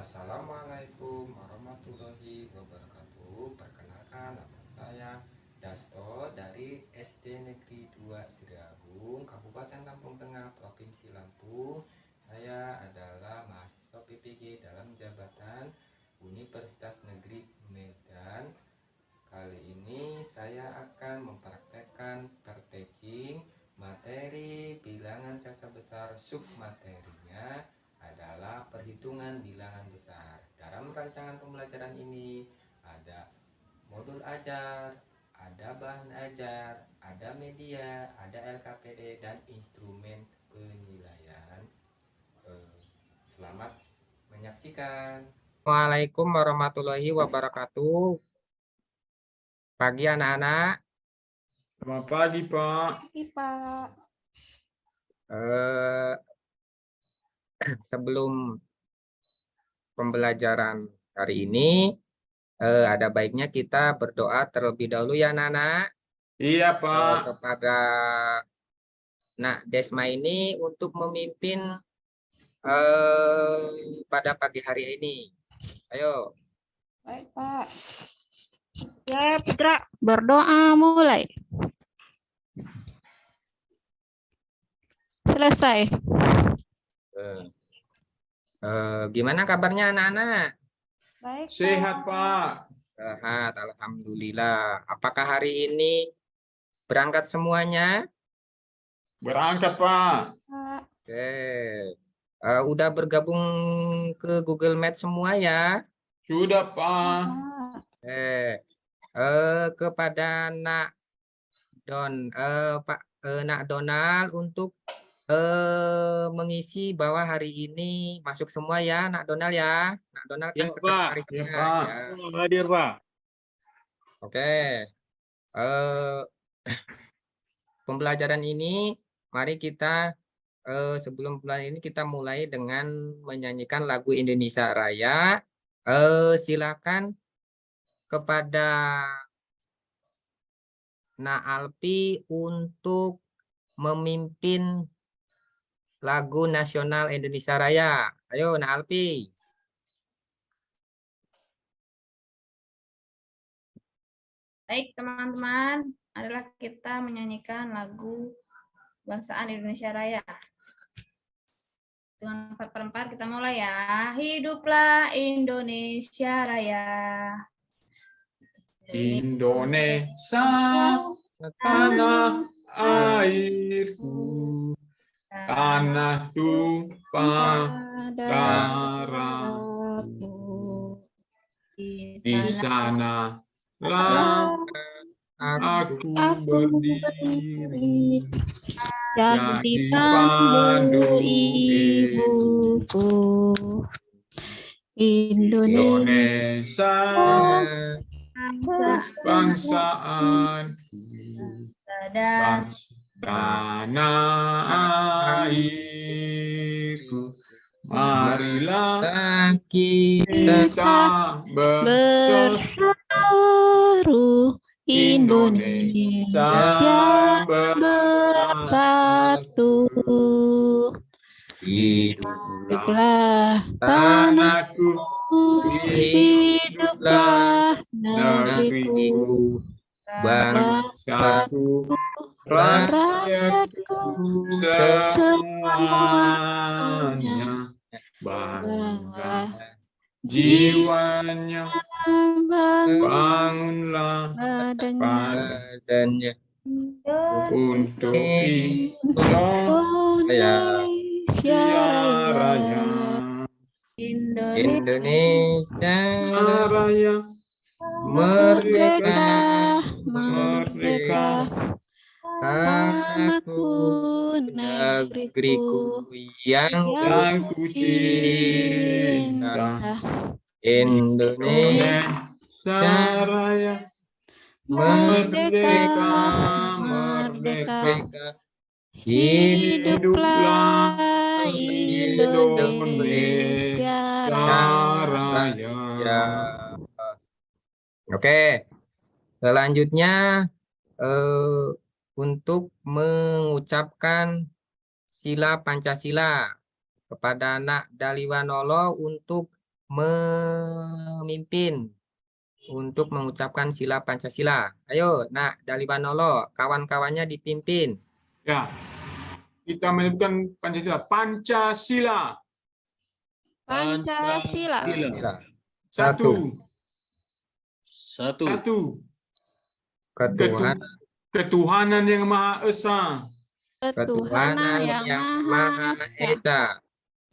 Assalamualaikum warahmatullahi wabarakatuh. Perkenalkan, nama saya Dasto dari SD Negeri 2 Sri Agung, Kabupaten Lampung Tengah, Provinsi Lampung. Saya adalah mahasiswa PPG dalam jabatan Universitas Negeri Medan. Kali ini saya akan mempraktekkan perteaching materi bilangan kasar besar. Submaterinya adalah perhitungan bilangan besar. Dalam rancangan pembelajaran ini ada modul ajar, ada bahan ajar, ada media, ada LKPD, dan instrumen penilaian. Selamat menyaksikan. Waalaikumsalam warahmatullahi wabarakatuh. Pagi anak-anak. Selamat pagi, Pak. Pagi, Pak. Sebelum pembelajaran hari ini, ada baiknya kita berdoa terlebih dahulu ya anak-anak. Iya, Pak. Kepada Nak Desma ini untuk memimpin pada pagi hari ini. Ayo. Baik, Pak. Ya, Putra, berdoa mulai. Selesai. Gimana kabarnya anak-anak? Baik, Sehat, Pak. Sehat, alhamdulillah. Apakah hari ini berangkat semuanya? Berangkat, Pak. Pak. Oke. Udah bergabung ke Google Meet semua ya? Sudah, Pak. Kepada Nak Nak Donald untuk mengisi bahwa hari ini masuk semua ya, Nak Donald ya. Nak Donald kan Ya, Pak. sekretarisnya. Ya, Pak. Ya. Hadir, Pak. Oke. Pembelajaran ini, mari kita sebelum pembelajaran ini kita mulai dengan menyanyikan lagu Indonesia Raya. Silakan kepada Nak Alpi untuk memimpin lagu nasional Indonesia Raya. Ayo Nak Alpi. Baik teman-teman, adalah kita menyanyikan lagu Bangsaan Indonesia Raya. Dengan 4/4 kita mulai ya. Hiduplah Indonesia Raya. Indonesia, tanah airku, tanah tumpah darahku. Di sana lah aku berdiri, Jadi pandu ibuku. Indonesia. Indonesia, bangsaan, Dan tanah airku, marilah kita bersatu, Indonesia bersatu. Hiduplah tanahku, hiduplah negeriku, bangsaku, rakyatku, semuanya bangga jiwanya, bangunlah Badannya. untuk Indonesia Raya. Indonesia Raya, merdeka, merdeka, tanahku, negeriku yang ku cinta. Indonesia Raya, merdeka, merdeka, hiduplah Indonesia Raya. Oke, selanjutnya untuk mengucapkan sila Pancasila kepada Nak Daliwanolo untuk memimpin untuk mengucapkan sila Pancasila. Ayo, nak dari Banolo, kawan-kawannya dipimpin. Ya. Kita menyebutkan Pancasila. Pancasila. Pancasila. Pancasila. Satu. Satu. Satu. Ketuhanan Ketuhanan yang Maha Esa. Ketuhanan yang Maha Esa. Esa.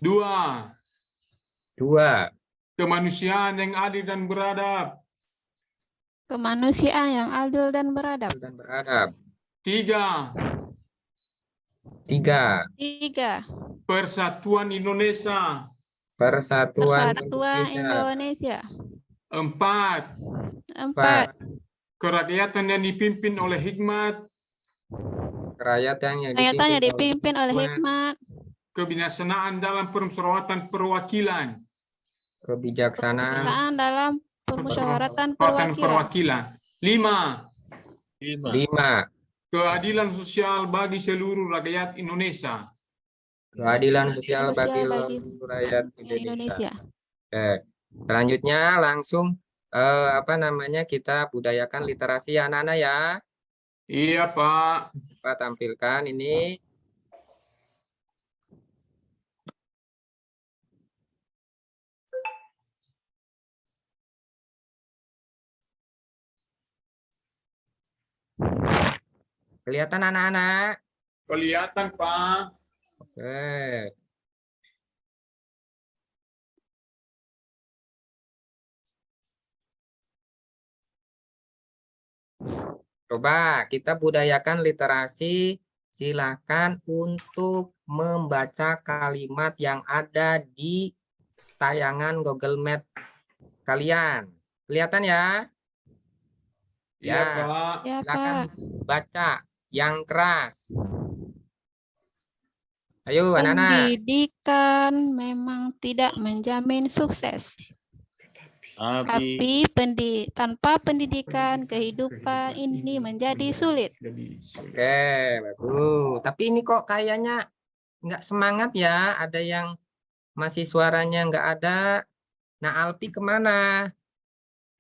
Dua. Dua. Kemanusiaan yang adil dan beradab. Kemanusiaan yang adil dan beradab. Dan beradab. Tiga. Tiga. Tiga. Persatuan Indonesia. Persatuan Persatuan Indonesia. Indonesia. Empat. Empat. Kerakyatan yang dipimpin oleh hikmat. Kerakyatan Rakyatnya dipimpin oleh hikmat, Kebijaksanaan dalam permusyawaratan perwakilan. kebijaksanaan, kebijaksanaan dalam permusyawaratan Perwakilan. perwakilan. Lima. Lima. lima, Keadilan sosial bagi seluruh rakyat Indonesia. keadilan sosial bagi bagi seluruh rakyat Indonesia. Indonesia. Oke. Selanjutnya langsung kita budayakan literasi anak-anak ya. Iya, Pak. Kita tampilkan ini. Kelihatan anak-anak? Kelihatan, Pak. Oke. Coba kita budayakan literasi. Silakan untuk membaca kalimat yang ada di tayangan Google Map kalian. Kelihatan ya? Iya, Ya. Pak. Ya, Silakan Pak. baca yang keras. Ayo anak-anak. Pendidikan memang tidak menjamin sukses. Tapi tanpa pendidikan, kehidupan ini menjadi sulit. Oke, bagus. Tapi ini kok kayaknya nggak semangat ya. Ada yang masih suaranya nggak ada. Nah, Alpi kemana?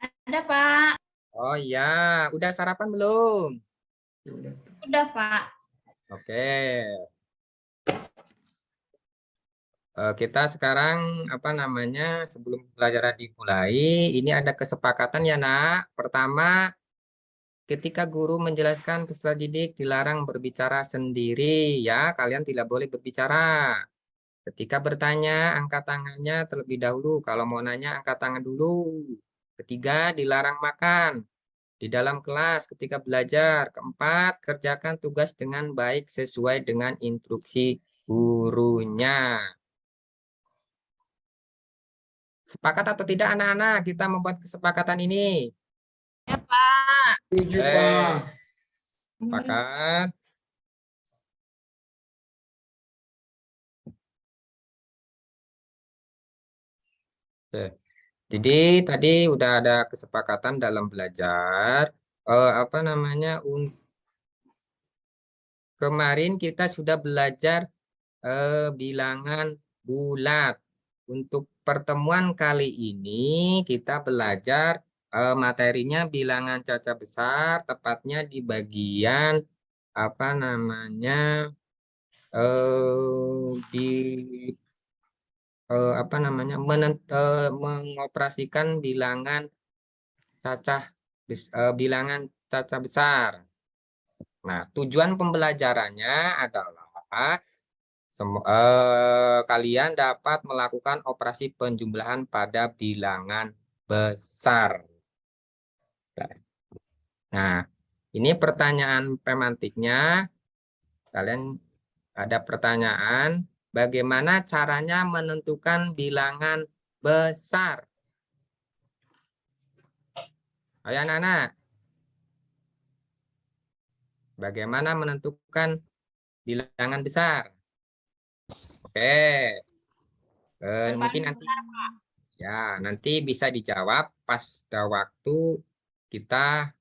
Ada, Pak. Oh iya, udah sarapan belum? Udah, Pak. Oke. Kita sekarang sebelum pelajaran dimulai, ini ada kesepakatan ya nak. Pertama, ketika guru menjelaskan peserta didik dilarang berbicara sendiri ya, kalian tidak boleh berbicara. Ketika bertanya, angkat tangannya terlebih dahulu. Kalau mau nanya, angkat tangan dulu. Ketiga, dilarang makan di dalam kelas ketika belajar. Keempat, kerjakan tugas dengan baik sesuai dengan instruksi gurunya. Sepakat atau tidak anak-anak kita membuat kesepakatan ini? Ya, Pak. Setuju, Pak. Sepakat. Oke. Jadi tadi udah ada kesepakatan dalam belajar. Kemarin kita sudah belajar bilangan bulat. Untuk pertemuan kali ini kita belajar materinya bilangan caca besar, tepatnya di bagian mengoperasikan bilangan caca besar. Nah, tujuan pembelajarannya adalah kalian dapat melakukan operasi penjumlahan pada bilangan besar. Nah, ini pertanyaan pemantiknya. Kalian ada pertanyaan, bagaimana caranya menentukan bilangan besar? Ayo anak-anak. Bagaimana menentukan bilangan besar? Oke. Mungkin nanti bisa dijawab pas waktu kita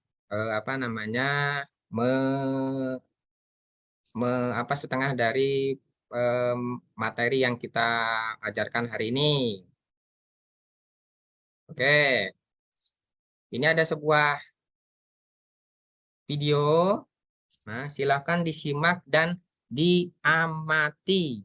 setengah dari materi yang kita ajarkan hari ini. Oke. Ini ada sebuah video. Nah, silakan disimak dan diamati.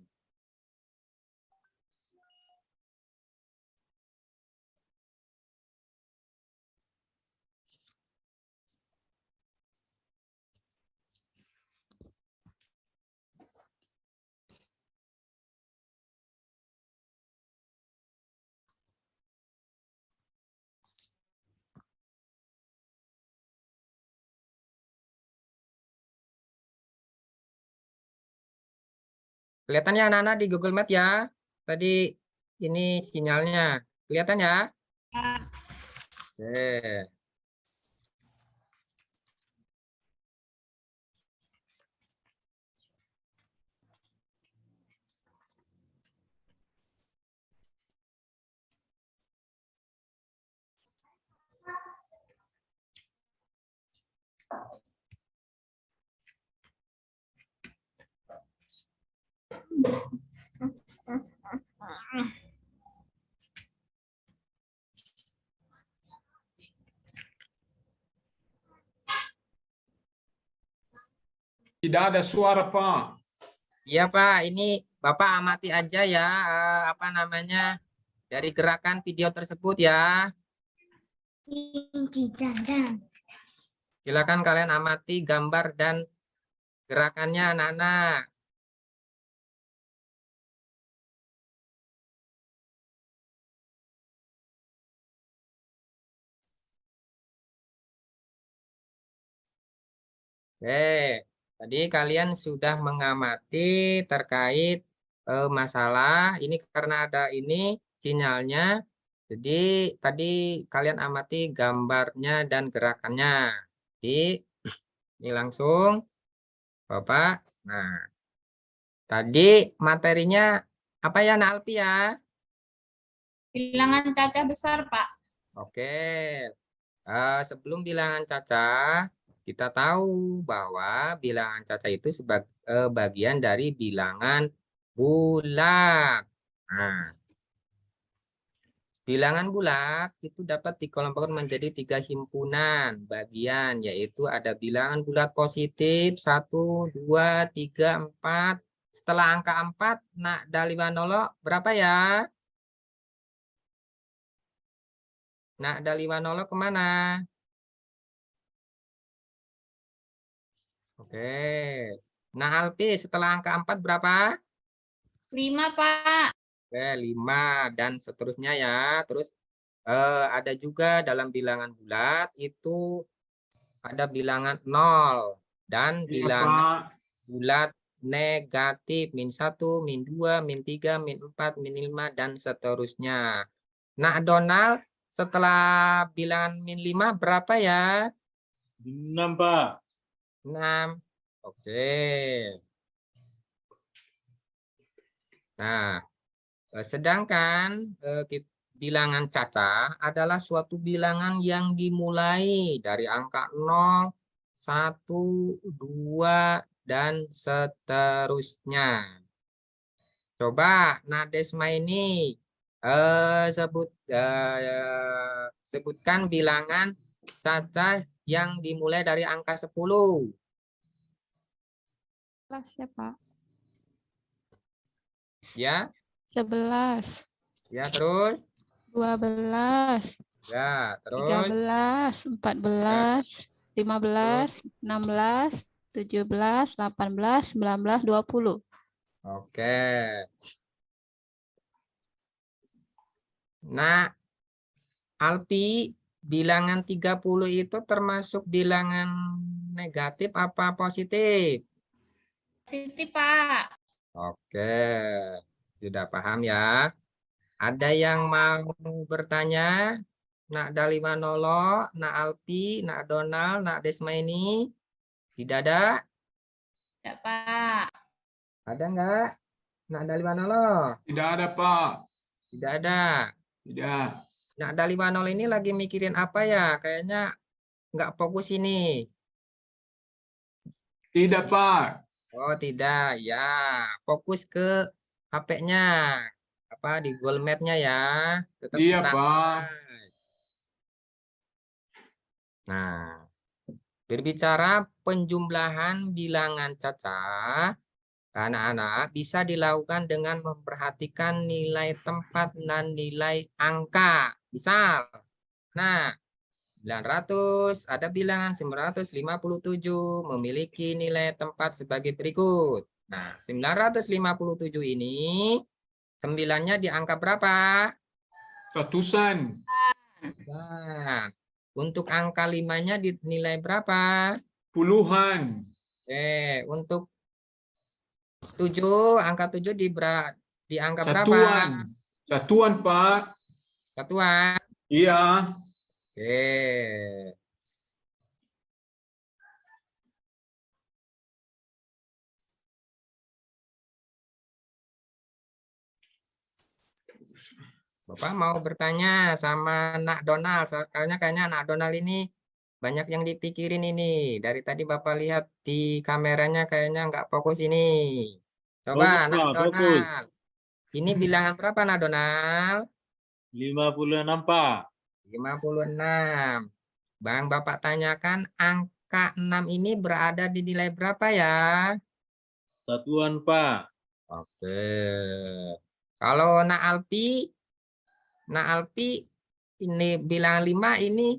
Kelihatan ya anak-anak di Google Map ya? Tadi ini sinyalnya. Kelihatan ya? Oke. Tidak ada suara, Pak. Iya Pak, ini Bapak amati aja ya, apa namanya, dari gerakan video tersebut ya. Silakan kalian amati gambar dan gerakannya anak-anak. Oke, tadi kalian sudah mengamati terkait masalah ini karena ada ini sinyalnya. Jadi tadi kalian amati gambarnya dan gerakannya. Jadi ini langsung Bapak. Nah, tadi materinya apa ya Nalpi ya? Bilangan cacah besar, Pak. Oke. Sebelum bilangan cacah, kita tahu bahwa bilangan cacah itu sebagai bagian dari bilangan bulat. Nah, bilangan bulat itu dapat dikelompokkan menjadi 3 himpunan bagian, yaitu ada bilangan bulat positif 1, 2, 3, 4. Setelah angka 4, nak dari Wanolo berapa ya? Nak dari Wanolo kemana? Oke. Nah, Alpi setelah angka 4 berapa? 5, Pak. Oke, 5 dan seterusnya ya. Terus ada juga dalam bilangan bulat itu ada bilangan 0 dan Iya, bilangan Pak. bulat negatif -1, -2, -3, -4, -5 dan seterusnya. Nah, Donald setelah bilangan -5 berapa ya? 6, Pak. 6. Oke. Nah, sedangkan bilangan cacah adalah suatu bilangan yang dimulai dari angka 0, 1, 2, dan seterusnya. Coba Nadesma ini sebutkan bilangan cacah yang dimulai dari angka 10. 11 ya Pak. Ya, 11, ya terus. 12, Ya, terus. 13, 14, 15, 16, 17, 18, 19, 20. Oke. Nah, Alpi, bilangan 30 itu termasuk bilangan negatif apa positif? Positif, Pak. Oke, sudah paham ya. Ada yang mau bertanya? Nak Dali Manolo, Nak Alpi, Nak Donald, Nak Desma ini? Tidak ada? Ya, Pak. Ada enggak? Nak Dali Manolo? Tidak ada, Pak. Tidak ada. Tidak. Nak Dali Manolo ini lagi mikirin apa ya? Kayaknya enggak fokus ini. Tidak, Pak. Oh, tidak. Ya, fokus ke HP-nya. Apa di Google Map-nya ya. Tetap Iya, kita Pak. Nah, berbicara penjumlahan bilangan cacah, anak-anak bisa dilakukan dengan memperhatikan nilai tempat dan nilai angka. Misal, nah 900, ada bilangan 957 memiliki nilai tempat sebagai berikut. Nah, 957 ini 9-nya di angka berapa? Ratusan. Nah, untuk angka 5-nya di nilai berapa? Puluhan. Untuk 7, angka 7 di angka berapa? Satuan. Satuan, Pak. Satuan. Iya. Oke. Bapak mau bertanya sama Nak Donald, kayaknya Nak Donald ini banyak yang dipikirin ini. Dari tadi Bapak lihat di kameranya kayaknya nggak fokus ini. Coba Fokus, Nak Pak, fokus. Donald. Ini bilangan berapa Nak Donald? 56, Pak. 56. Bang, Bapak tanyakan angka 6 ini berada di nilai berapa ya? Satuan, Pak. Oke. Kalau Nak Alpi ini bilangan 5 ini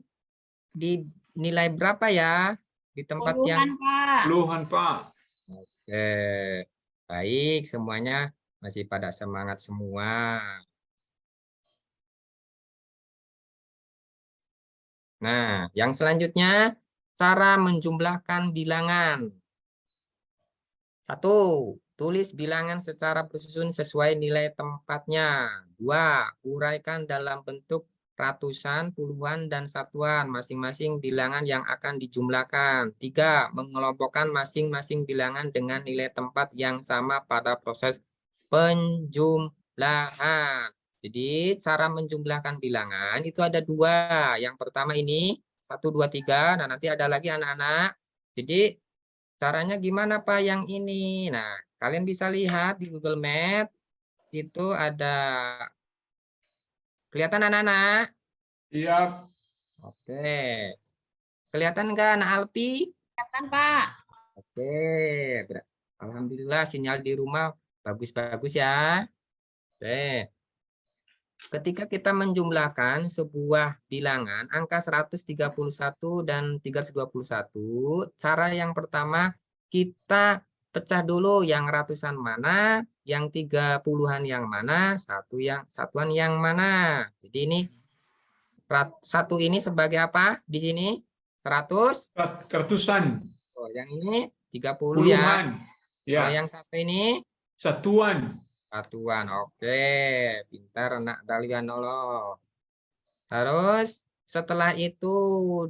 di nilai berapa ya? Di tempat yang Puluhan, Pak. Puluhan, Pak. Oke. Baik, semuanya masih pada semangat semua. Nah, yang selanjutnya cara menjumlahkan bilangan. 1. Tulis bilangan secara bersusun sesuai nilai tempatnya. 2. Uraikan dalam bentuk ratusan, puluhan, dan satuan masing-masing bilangan yang akan dijumlahkan. 3. Mengelompokkan masing-masing bilangan dengan nilai tempat yang sama pada proses penjumlahan. Jadi cara menjumlahkan bilangan itu ada 2. Yang pertama ini 1, 2, 3. Nah, nanti ada lagi anak-anak. Jadi caranya gimana Pak yang ini? Nah, kalian bisa lihat di Google Map itu ada, kelihatan anak-anak? Iya. Oke. Kelihatan nggak anak Alpi? Kan, Pak. Oke. Alhamdulillah sinyal di rumah bagus-bagus ya. Oke. Ketika kita menjumlahkan sebuah bilangan angka 131 dan 321, cara yang pertama kita pecah dulu yang ratusan mana, yang 30-an yang mana, satuan yang mana. Jadi ini satu ini sebagai apa di sini? 100. Ratusan. Oh, yang ini 30 ya. Puluhan. Kalau Ya. yang satu ini Satuan. satuan. Oke, pintar Nak Dalianolo. Terus setelah itu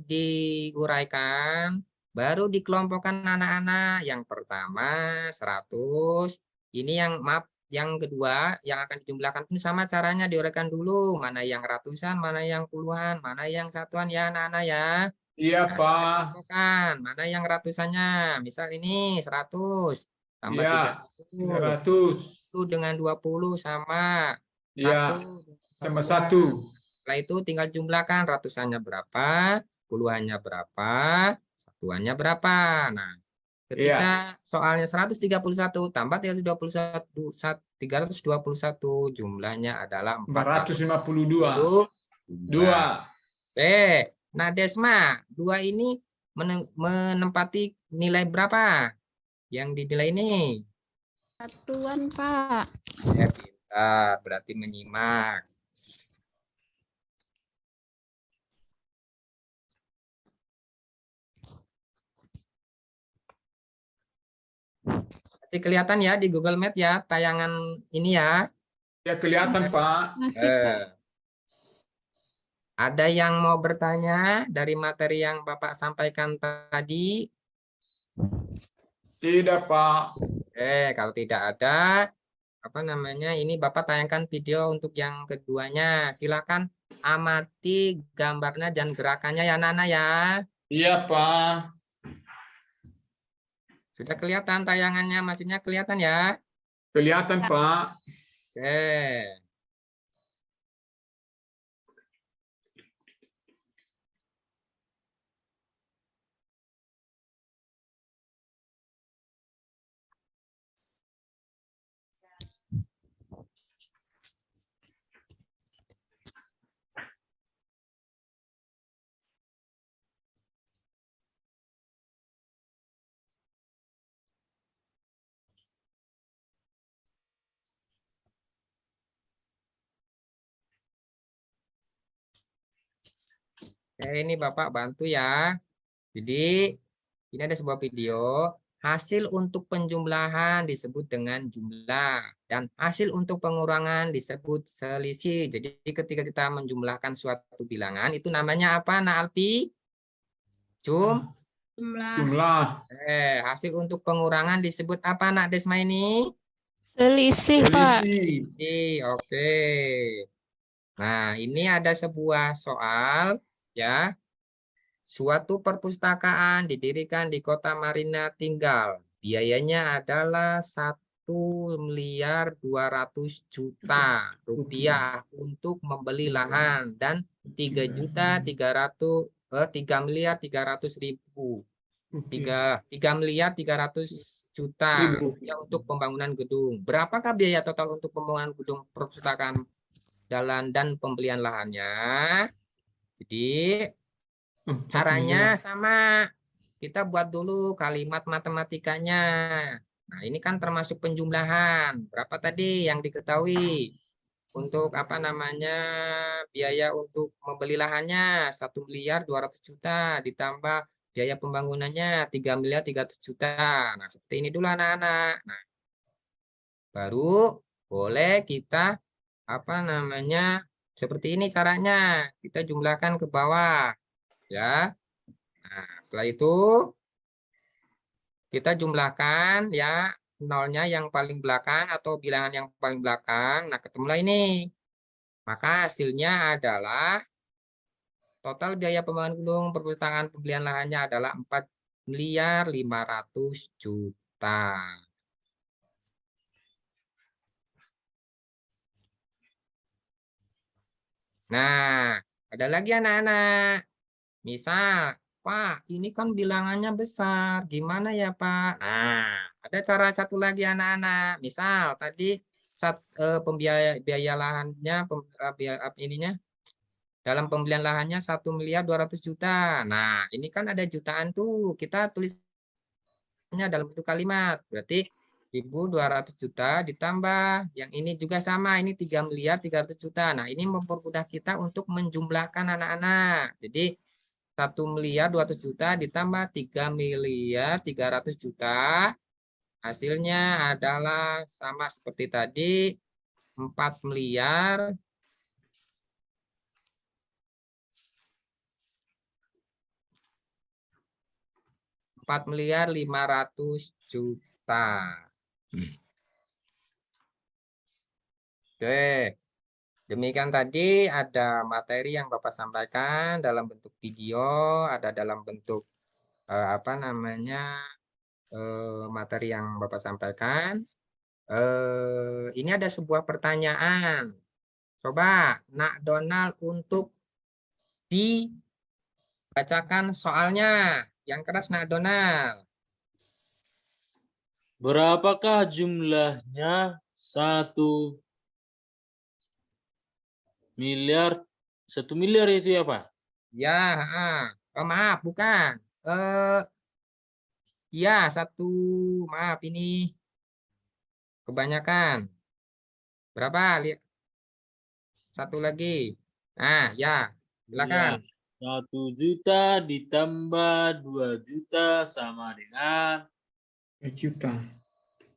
diuraikan, baru dikelompokkan anak-anak. Yang pertama 100. Ini yang maaf, yang kedua yang akan dijumlahkan pun sama caranya diuraikan dulu. Mana yang ratusan, mana yang puluhan, mana yang satuan ya anak-anak ya. Iya, Nah, Pak. kelompokkan mana yang ratusannya. Misal ini 100 tambah Iya. 30. 100. 1 dengan 20 sama. Iya. 1 Tambah satuan. 1. Setelah itu tinggal jumlahkan ratusannya berapa, puluhannya berapa, satuannya berapa. Nah, ketika soalnya 131 tambah 321 jumlahnya adalah 452. 2. Nah, Desma, 2 ini menempati nilai berapa yang dinilai ini? Satuan, Pak. Ya, pintar, berarti menyimak. Nanti kelihatan ya di Google Map ya, tayangan ini ya. Ya, kelihatan, Pak. Masih, Pak. Ada yang mau bertanya dari materi yang Bapak sampaikan tadi? Tidak, Pak. Kalau tidak ada, apa namanya, ini Bapak tayangkan video untuk yang keduanya. Silakan amati gambarnya dan gerakannya ya Nana ya. Iya, Pak. Sudah kelihatan tayangannya, maksudnya kelihatan ya. Kelihatan, Pak. Oke. Oke, ini Bapak bantu ya. Jadi, ini ada sebuah video. Hasil untuk penjumlahan disebut dengan jumlah. Dan hasil untuk pengurangan disebut selisih. Jadi, ketika kita menjumlahkan suatu bilangan, itu namanya apa, Nak Alpi? Jumlah. Jumlah. Hasil untuk pengurangan disebut apa, Nak Desma ini? Selisih, Pak. Selisih. Oke. Nah, ini ada sebuah soal ya. Suatu perpustakaan didirikan di Kota Marina Tinggal. Biayanya adalah 1.200.000.000 untuk membeli lahan dan 3.300.000.000 3.300.000.000 rupiah untuk pembangunan gedung. Berapakah biaya total untuk pembangunan gedung perpustakaan dan pembelian lahannya? Jadi caranya sama. Kita buat dulu kalimat matematikanya. Nah, ini kan termasuk penjumlahan. Berapa tadi yang diketahui? Untuk apa namanya biaya untuk membeli lahannya 1.200.000.000 ditambah biaya pembangunannya 3.300.000.000. Nah, seperti ini dulu anak-anak. Nah, baru boleh kita apa namanya seperti ini caranya. Kita jumlahkan ke bawah ya. Nah, setelah itu kita jumlahkan ya nolnya yang paling belakang atau bilangan yang paling belakang. Nah, ketemulah ini. Maka hasilnya adalah total biaya pembangunan gedung perpustakaan pembelian lahannya adalah 4.500.000.000. Nah, ada lagi anak-anak. Misal, Pak, ini kan bilangannya besar. Gimana ya, Pak? Nah, ada cara satu lagi anak-anak. Misal, tadi biaya lahannya, ininya, dalam pembelian lahannya 1.200.000.000. Nah, ini kan ada jutaan tuh. Kita tulisnya dalam bentuk kalimat. Berarti 1.200.000.000 ditambah yang ini juga sama, ini 3.300.000.000. Nah, ini mempermudah kita untuk menjumlahkan anak-anak. Jadi 1.200.000.000 ditambah 3.300.000.000 hasilnya adalah sama seperti tadi 4 miliar 4.500.000.000. Oke, demikian tadi ada materi yang Bapak sampaikan dalam bentuk video, ada dalam bentuk apa namanya materi yang Bapak sampaikan. Ini ada sebuah pertanyaan. Coba Nak Donald untuk dibacakan soalnya. Yang keras Nak Donald. Berapakah jumlahnya 1 miliar? 1 miliar itu ya, Pak? Ya, maaf bukan. Ya, maaf ini kebanyakan. Berapa? Lihat. Satu lagi. Nah, ya, silakan. Ya, 1 juta ditambah 2 juta sama dengan 1 juta.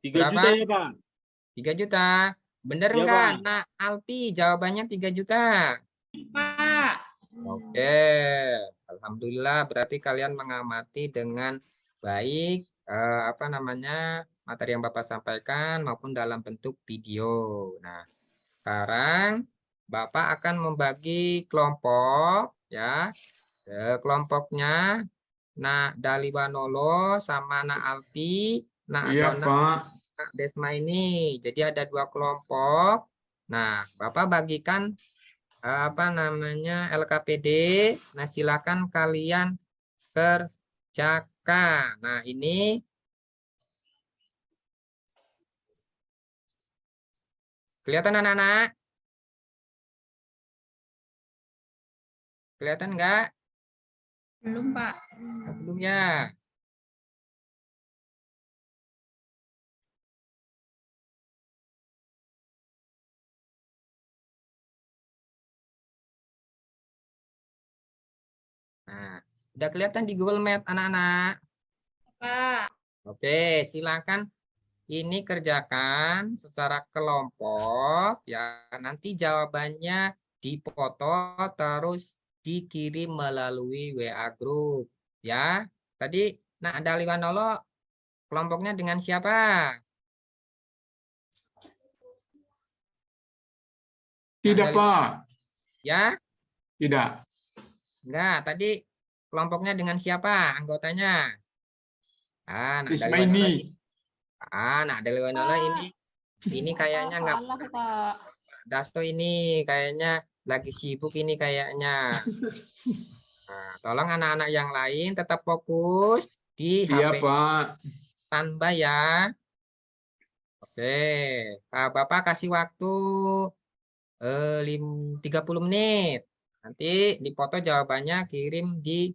3 juta ya, Pak? 3 juta. Bener Ya, enggak, Pak. Nak Alpi? Jawabannya 3 juta. Pak. Oke. Alhamdulillah berarti kalian mengamati dengan baik apa namanya materi yang Bapak sampaikan maupun dalam bentuk video. Nah, sekarang Bapak akan membagi kelompok ya. Kelompoknya Nak Daliwanolo sama Nak Alpi, Nak Iya, Dona, Pak. Nak Desma ini. Jadi ada 2 kelompok. Nah, Bapak bagikan apa namanya LKPD. Nah, silakan kalian kerjakan. Nah, ini kelihatan anak-anak? Kelihatan enggak? Belum, Pak. Belum ya. Udah kelihatan di Google Meet anak-anak? Pak. Oke, silakan ini kerjakan secara kelompok ya. Nanti jawabannya dipoto terus dikirim melalui WA group ya. Tadi Nak Daliwanolo kelompoknya dengan siapa? Tidak, Nak Pak. Ya? Tidak. Enggak, tadi kelompoknya dengan siapa anggotanya? Nak Isma Daliwanolo ini. ini. Nak Daliwanolo ini kayaknya enggak. Dasto ini kayaknya lagi sibuk ini kayaknya. Nah, tolong anak-anak yang lain tetap fokus di Iya, HP Pak. standby ya. Oke, Bapak kasih waktu 30 menit. Nanti dipoto jawabannya kirim di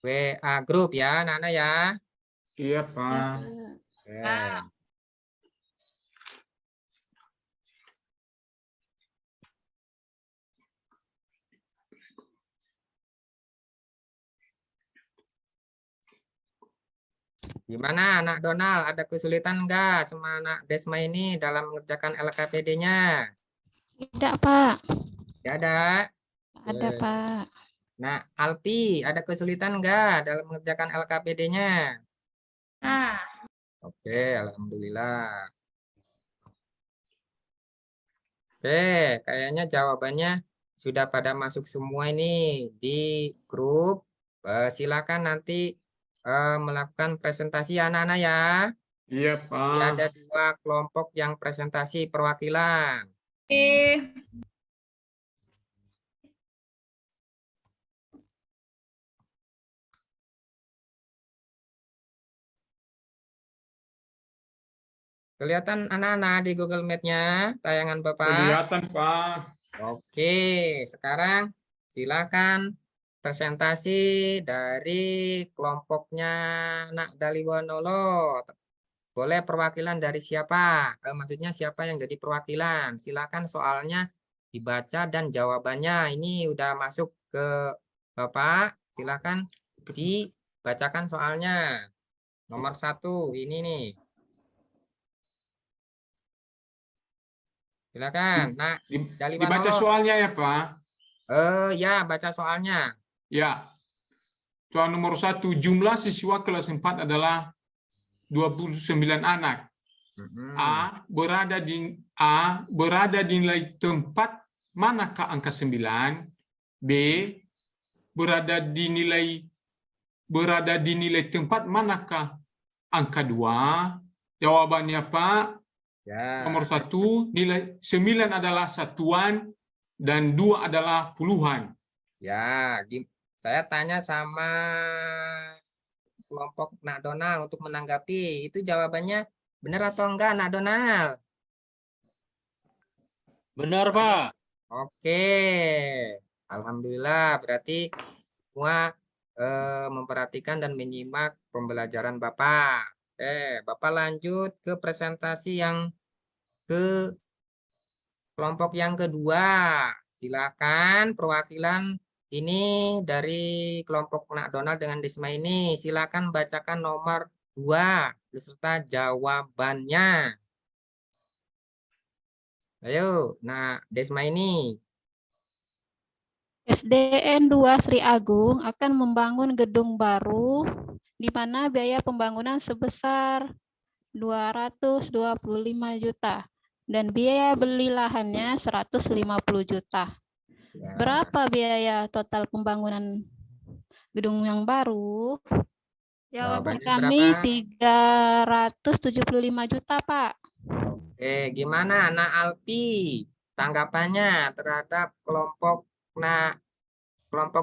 WA group ya, Nana ya. Iya, Pak. Oke. Gimana anak Donald, ada kesulitan enggak sama anak Desma ini dalam mengerjakan LKPD-nya? Tidak, Pak. Tidak ada. Ada, Oke. Pak. Nah, Alpi, ada kesulitan enggak dalam mengerjakan LKPD-nya? Nah, Oke, alhamdulillah. Oke, kayaknya jawabannya sudah pada masuk semua ini di grup. Silakan nanti melakukan presentasi anak-anak ya. Iya, Jadi Pak. ada 2 kelompok yang presentasi perwakilan. oke. Kelihatan anak-anak di Google Meet-nya, tayangan Bapak? Kelihatan, Pak. Oke, sekarang silakan presentasi dari kelompoknya Nak Daliwonolo. Boleh perwakilan dari siapa? Maksudnya siapa yang jadi perwakilan? Silakan soalnya dibaca dan jawabannya ini udah masuk ke Bapak. Silakan dibacakan soalnya. Nomor 1 ini nih. Silakan, Nak Dibaca Daliwonolo. soalnya ya, Pak. Ya, baca soalnya. Ya. Soal nomor 1, jumlah siswa kelas 4 adalah 29 anak. A berada di nilai tempat manakah angka 9? B berada di nilai tempat manakah angka 2? Jawabannya, Pak, Ya. nomor 1, nilai 9 adalah satuan dan 2 adalah puluhan. Ya, saya tanya sama kelompok Nak Donald untuk menanggapi. Itu jawabannya benar atau enggak, Nak Donald? Benar, Pak. Oke. Alhamdulillah, berarti semua memperhatikan dan menyimak pembelajaran Bapak. Oke, Bapak lanjut ke presentasi yang ke kelompok yang kedua. Silakan perwakilan ini dari kelompok Nak Donald dengan Desma ini. Silakan bacakan nomor 2 beserta jawabannya. Ayo, Nak Desma ini. SDN 2 Sri Agung akan membangun gedung baru di mana biaya pembangunan sebesar 225 juta dan biaya beli lahannya 150 juta. Ya. Berapa biaya total pembangunan gedung yang baru? Jawaban Jawabannya kami berapa? 375 juta, Pak. Oke, gimana Nak Alpi? Tanggapannya terhadap kelompok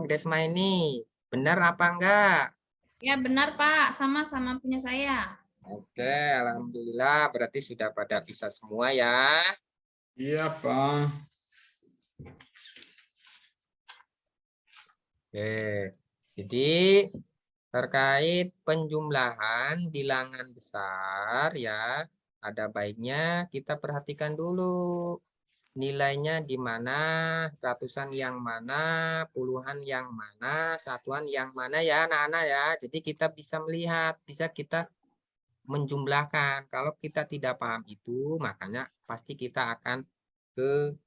Desma ini. Benar apa enggak? Ya benar, Pak. Sama-sama punya saya. Oke, alhamdulillah berarti sudah pada bisa semua ya. Iya, Pak. Oke. Jadi terkait penjumlahan bilangan besar ya, ada baiknya kita perhatikan dulu nilainya di mana, ratusan yang mana, puluhan yang mana, satuan yang mana ya anak-anak ya. Jadi kita bisa melihat, bisa kita menjumlahkan. Kalau kita tidak paham itu, makanya pasti kita akan kebingungan.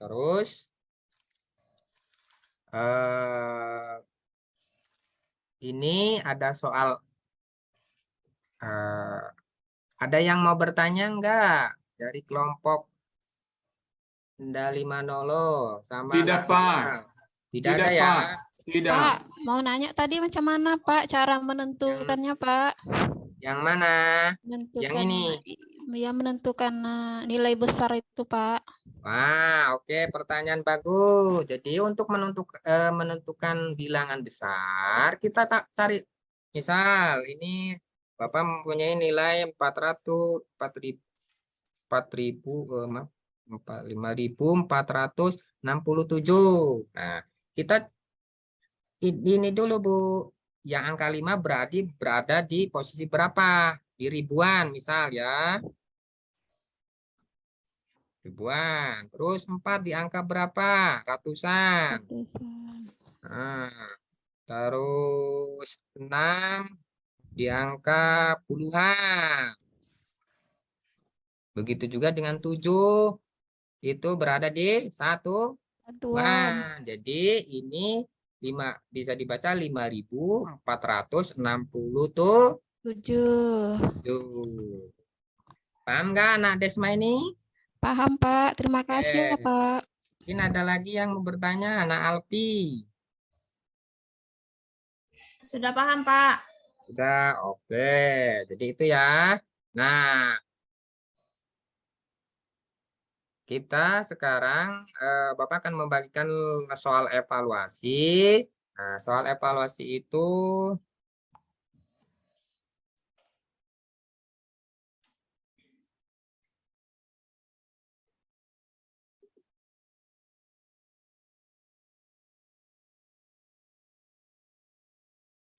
Terus ini ada soal, ada yang mau bertanya enggak dari kelompok Ndali Manolo sama Tidak, Kak Pak. Rizal? Tidak Tidak, ada ya? Pak. Tidak. Pak, mau nanya tadi macam mana Pak cara menentukannya Pak? Yang mana? Menentukan ini. ya menentukan nilai besar itu Pak. Wah, oke, pertanyaan bagus. Jadi untuk menentukan bilangan besar, kita tak cari. Misal ini Bapak mempunyai nilai 5.467. Nah, kita ini dulu Bu. Yang angka 5 berada di posisi berapa? Di ribuan misal ya. Ribuan. Terus 4 di angka berapa? Ratusan. Nah, terus 6 di angka puluhan. Begitu juga dengan 7 itu berada di satuan. Jadi ini 5 bisa dibaca 5.467. Paham nggak anak Desma ini? Paham Pak, terima kasih ya Pak. Mungkin ada lagi yang mau bertanya, anak Alpi. Sudah paham, Pak. Sudah, oke. Jadi itu ya. Nah, kita sekarang Bapak akan membagikan soal evaluasi. Nah, soal evaluasi itu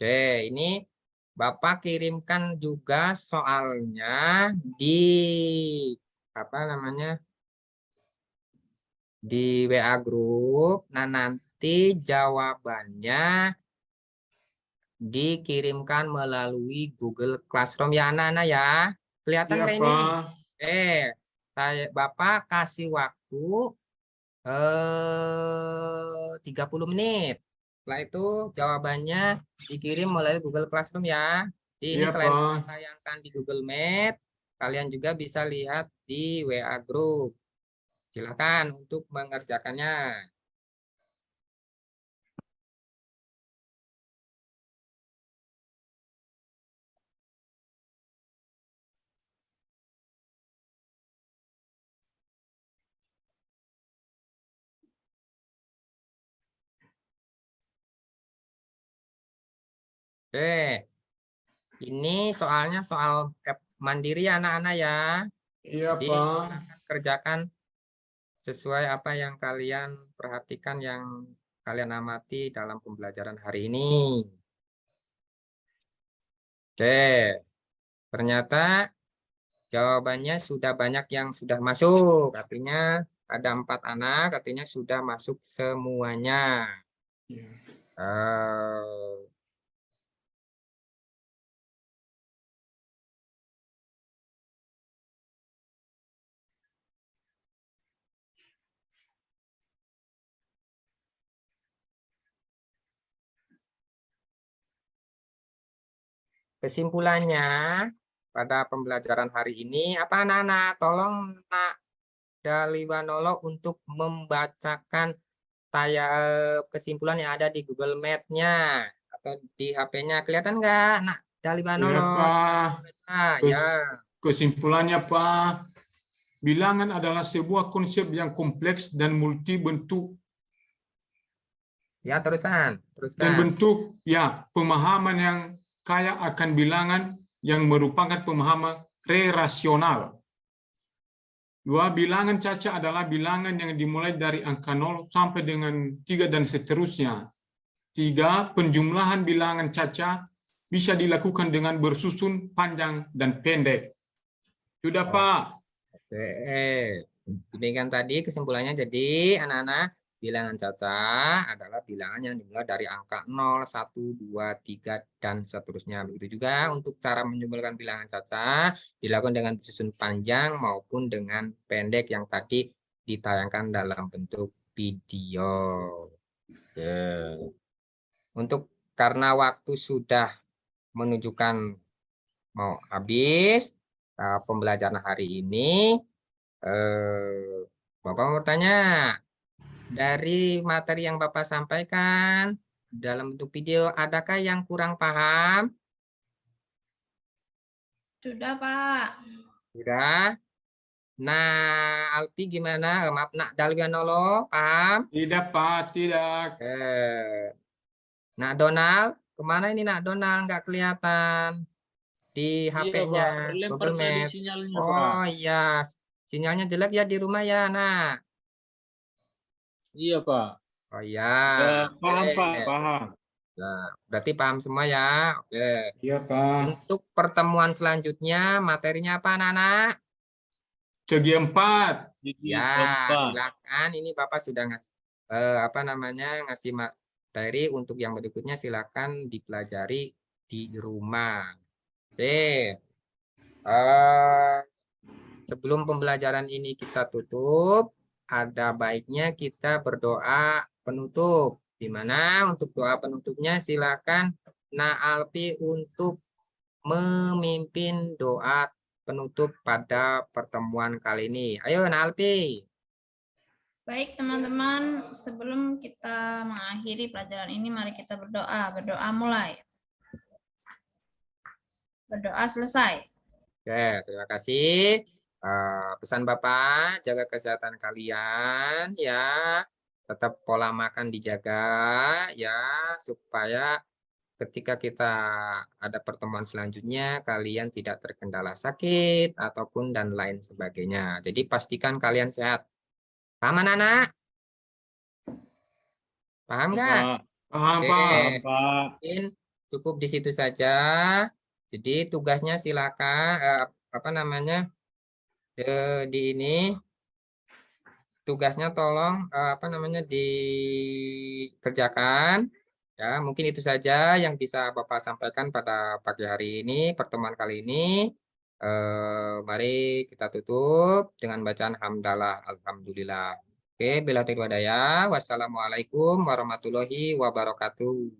ini Bapak kirimkan juga soalnya di apa namanya? Di WA grup. Nah, nanti jawabannya dikirimkan melalui Google Classroom ya anak-anak ya. Kelihatan Ya, nggak ini? Pak. Bapak kasih waktu 30 menit. Setelah itu jawabannya dikirim melalui Google Classroom ya. Jadi ini Ya, selain Pak. ditayangkan di Google Meet, kalian juga bisa lihat di WA Group. Silakan untuk mengerjakannya. Oke, ini soalnya soal mandiri anak-anak ya. Iya, Jadi Pak. silakan kerjakan sesuai apa yang kalian perhatikan, yang kalian amati dalam pembelajaran hari ini. Oke, ternyata jawabannya sudah banyak yang sudah masuk. Artinya ada 4 anak, artinya sudah masuk semuanya. Ya. Kesimpulannya pada pembelajaran hari ini, apa anak-anak? Tolong Nak Daliwanolo untuk membacakan kesimpulan yang ada di Google Meet-nya atau di HP-nya. Kelihatan nggak Nak Daliwanolo? Ya, Pak. Ya. Kesimpulannya, Pak, bilangan adalah sebuah konsep yang kompleks dan multi bentuk. Ya, teruskan. Dan bentuk ya pemahaman yang kaya akan bilangan yang merupakan pemahaman relasional. 2, bilangan caca adalah bilangan yang dimulai dari angka 0 sampai dengan 3 dan seterusnya. 3, penjumlahan bilangan caca bisa dilakukan dengan bersusun panjang dan pendek. Sudah, Pak. Demikian tadi kesimpulannya. Jadi anak-anak, bilangan cacah adalah bilangan yang dimulai dari angka 0, 1, 2, 3, dan seterusnya. Begitu juga untuk cara menyimpulkan bilangan cacah dilakukan dengan susun panjang maupun dengan pendek yang tadi ditayangkan dalam bentuk video. Oke. Untuk karena waktu sudah menunjukkan mau habis pembelajaran hari ini, Bapak mau bertanya, dari materi yang Bapak sampaikan dalam bentuk video, adakah yang kurang paham? Sudah, Pak. Sudah? Nah, Alpi gimana? Maaf, Nak Dalwianolo, paham? Tidak, Pak, tidak. Nak Donald, kemana ini Nak Donald? Nggak kelihatan di Iya, HP-nya Pak. Terlempar Google tadi Maps. sinyalnya, Pak. Oh iya, sinyalnya jelek ya di rumah ya, Nak. Iya, Pak. Oh iya. Ya, paham, Oke. Pak. Paham. Nah, berarti paham semua ya. Oke. Iya, Pak. Untuk pertemuan selanjutnya, materinya apa, anak-anak? Segi 4. Jadi, Ya, keempat. silakan. Ini Bapak sudah ngasih ngasih materi untuk yang berikutnya, silakan dipelajari di rumah. Oke. Sebelum pembelajaran ini kita tutup, ada baiknya kita berdoa penutup. Di mana untuk doa penutupnya silakan Nak Alpi untuk memimpin doa penutup pada pertemuan kali ini. Ayo Nak Alpi. Baik, teman-teman, sebelum kita mengakhiri pelajaran ini, mari kita berdoa. Berdoa mulai. Berdoa selesai. Oke, terima kasih. Pesan Bapak, jaga kesehatan kalian ya. Tetap pola makan dijaga ya, supaya ketika kita ada pertemuan selanjutnya, kalian tidak terkendala sakit ataupun dan lain sebagainya. Jadi pastikan kalian sehat. Paham anak-anak? Paham nggak? Pak. Paham, Oke. Pak. Paham, Pak. Mungkin cukup di situ saja. Jadi tugasnya silakan di ini tugasnya tolong dikerjakan ya. Mungkin itu saja yang bisa Bapak sampaikan pada pagi hari ini, pertemuan kali ini. Mari kita tutup dengan bacaan hamdalah alhamdulillah. Oke, bila taufiq wal hidayah. Wassalamualaikum warahmatullahi wabarakatuh.